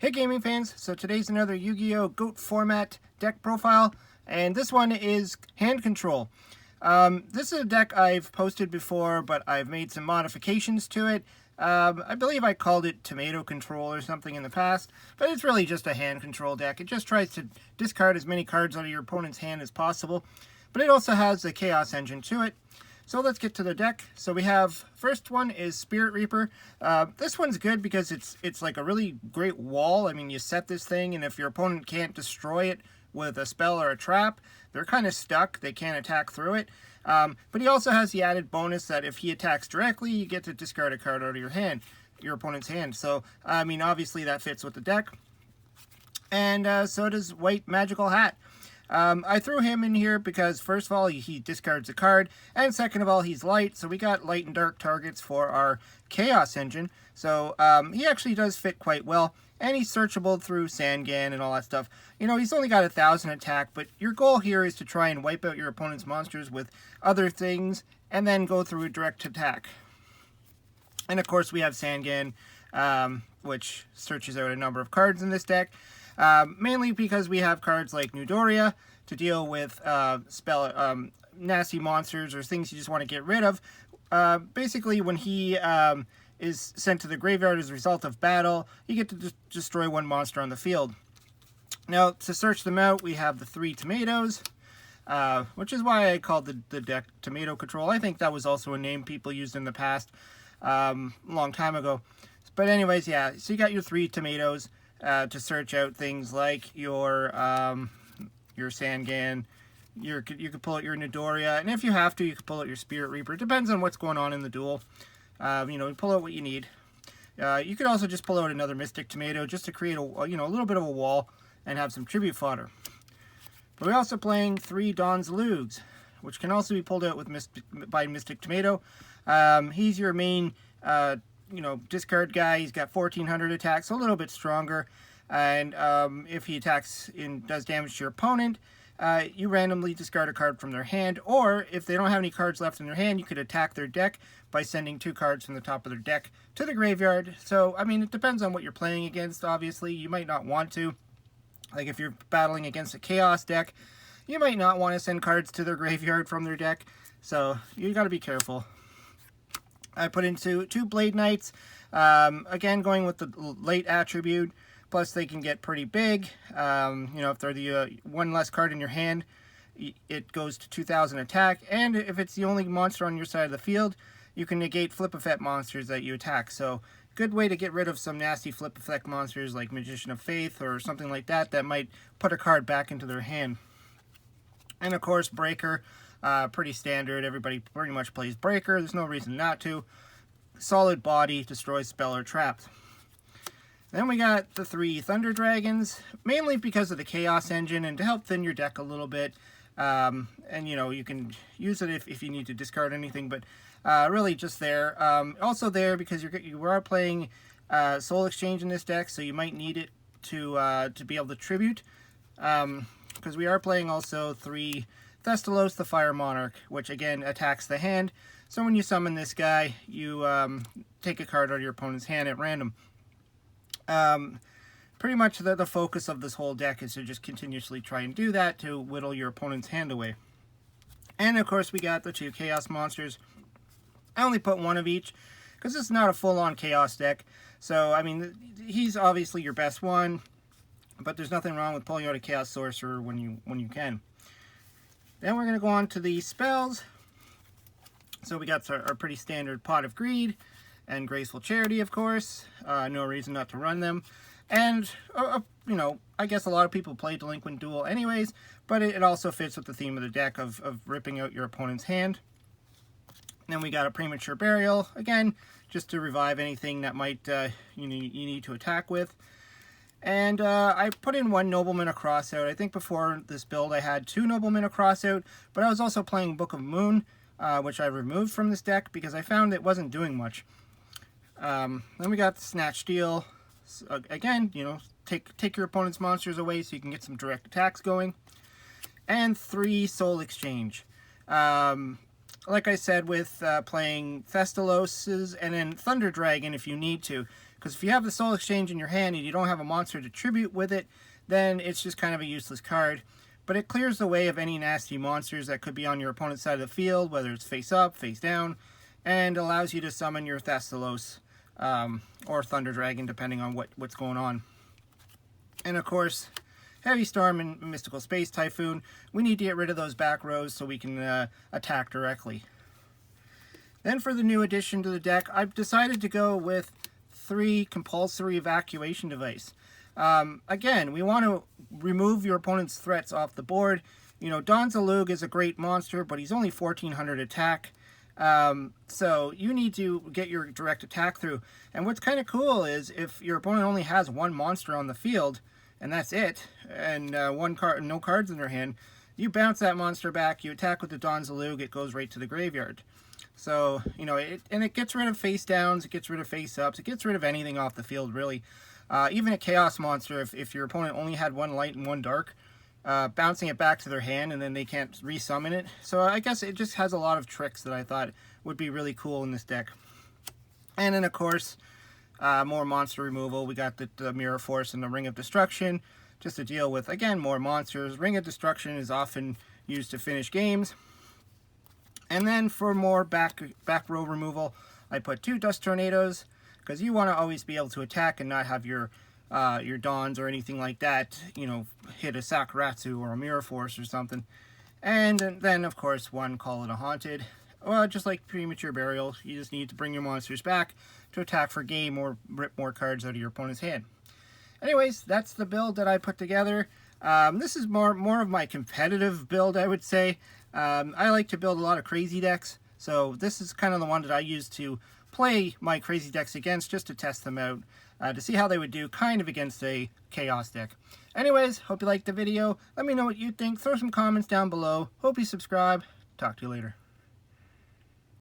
Hey gaming fans, so today's another Yu-Gi-Oh! GOAT format deck profile, and this one is hand control. This is a deck I've posted before, but I've made some modifications to it. I believe I called it tomato control or something in the past, but it's really just a hand control deck. It just tries to discard as many cards out of your opponent's hand as possible, but it also has the Chaos Engine to it. So let's get to the deck. So we have, first one is Spirit Reaper. This one's good because it's like a really great wall. I mean, you set this thing, and if your opponent can't destroy it with a spell or a trap, they're kind of stuck. They can't attack through it. But he also has the added bonus that if he attacks directly, you get to discard a card out of your hand, your opponent's hand. So, I mean, obviously that fits with the deck. And so does White Magical Hat. I threw him in here because, first of all, he discards a card, and second of all, he's light, so we got light and dark targets for our Chaos Engine. So he actually does fit quite well, and he's searchable through Sangan and all that stuff. You know, he's only got 1,000 attack, but your goal here is to try and wipe out your opponent's monsters with other things, and then go through a direct attack. And of course, we have Sangan, which searches out a number of cards in this deck. Mainly because we have cards like Newdoria to deal with nasty monsters or things you just want to get rid of. Basically, when he is sent to the graveyard as a result of battle, you get to destroy one monster on the field. Now, to search them out, we have the 3 tomatoes, which is why I called the deck Tomato Control. I think that was also a name people used in the past, a long time ago. But anyways, yeah, so you got your 3 tomatoes. To search out things like your Sangan, you could pull out your Newdoria, and if you have to, you could pull out your Spirit Reaper. It depends on what's going on in the duel. You know, pull out what you need. You could also just pull out another Mystic Tomato just to create a little bit of a wall and have some tribute fodder. But we're also playing 3 Don's Lugs, which can also be pulled out with by Mystic Tomato. He's your main discard guy. He's got 1,400 attacks, so a little bit stronger. And if he attacks and does damage to your opponent, you randomly discard a card from their hand. Or if they don't have any cards left in their hand, you could attack their deck by sending 2 cards from the top of their deck to the graveyard. So, I mean, it depends on what you're playing against, obviously. You might not want to. Like, if you're battling against a Chaos deck, you might not want to send cards to their graveyard from their deck. So, you got to be careful. I put into 2 Blade Knights, again going with the late attribute, plus they can get pretty big. If they're the 1 less card in your hand, it goes to 2,000 attack, and if it's the only monster on your side of the field, you can negate flip effect monsters that you attack. So, good way to get rid of some nasty flip effect monsters like Magician of Faith or something like that might put a card back into their hand. And of course, Breaker. Pretty standard. Everybody pretty much plays Breaker. There's no reason not to. Solid body, destroys spell or traps. Then we got the 3 Thunder Dragons, mainly because of the Chaos Engine and to help thin your deck a little bit. And you can use it if you need to discard anything, but really just there. Also there because you are playing Soul Exchange in this deck, so you might need it to be able to tribute. Because we are playing also 3 Thestalos, the Fire Monarch, which again attacks the hand. So when you summon this guy, you take a card out of your opponent's hand at random. Pretty much the focus of this whole deck is to just continuously try and do that to whittle your opponent's hand away. And of course we got the 2 Chaos Monsters. I only put 1 of each because it's not a full-on Chaos deck. So, I mean, he's obviously your best one, but there's nothing wrong with pulling out a Chaos Sorcerer when you can. Then we're going to go on to the spells. So we got our pretty standard Pot of Greed and Graceful Charity, of course. No reason not to run them. And, I guess a lot of people play Delinquent Duel anyways, but it also fits with the theme of the deck of ripping out your opponent's hand. Then we got a Premature Burial, again, just to revive anything that might you need to attack with. And I put in 1 Nobleman of Crossout. I think before this build I had 2 Noblemen of Crossout, but I was also playing Book of Moon, which I removed from this deck because I found it wasn't doing much. Then we got the Snatch Steal. Again, take your opponent's monsters away so you can get some direct attacks going. And 3 Soul Exchange. Like I said with playing Thestaloses and then Thunder Dragon if you need to. Because if you have the Soul Exchange in your hand and you don't have a monster to tribute with it, then it's just kind of a useless card. But it clears the way of any nasty monsters that could be on your opponent's side of the field, whether it's face up, face down, and allows you to summon your Thestalos or Thunder Dragon, depending on what's going on. And of course, Heavy Storm and Mystical Space Typhoon, we need to get rid of those back rows so we can attack directly. Then for the new addition to the deck, I've decided to go with 3 Compulsory Evacuation Device. Again, we want to remove your opponent's threats off the board. You know, Don Zalug is a great monster, but he's only 1400 attack. So you need to get your direct attack through. And what's kind of cool is if your opponent only has 1 monster on the field, and that's it, and no cards in their hand, you bounce that monster back, you attack with the Don Zalug, it goes right to the graveyard. So, you know, it gets rid of face downs, it gets rid of face ups, it gets rid of anything off the field, really. Even a Chaos monster, if your opponent only had 1 light and 1 dark, bouncing it back to their hand and then they can't resummon it. So I guess it just has a lot of tricks that I thought would be really cool in this deck. And then, of course, more monster removal. We got the Mirror Force and the Ring of Destruction, just to deal with, again, more monsters. Ring of Destruction is often used to finish games. And then for more back row removal, I put 2 Dust Tornadoes, because you want to always be able to attack and not have your Dons or anything like that, you know, hit a Sakuratsu or a Mirror Force or something. And then, of course, 1 Call It a Haunted. Well, just like Premature Burial, you just need to bring your monsters back to attack for game or rip more cards out of your opponent's hand. Anyways, that's the build that I put together. This is more of my competitive build, I would say. I like to build a lot of crazy decks, so this is kind of the one that I use to play my crazy decks against, just to test them out, to see how they would do kind of against a Chaos deck. Anyways, hope you liked the video. Let me know what you think. Throw some comments down below. Hope you subscribe. Talk to you later.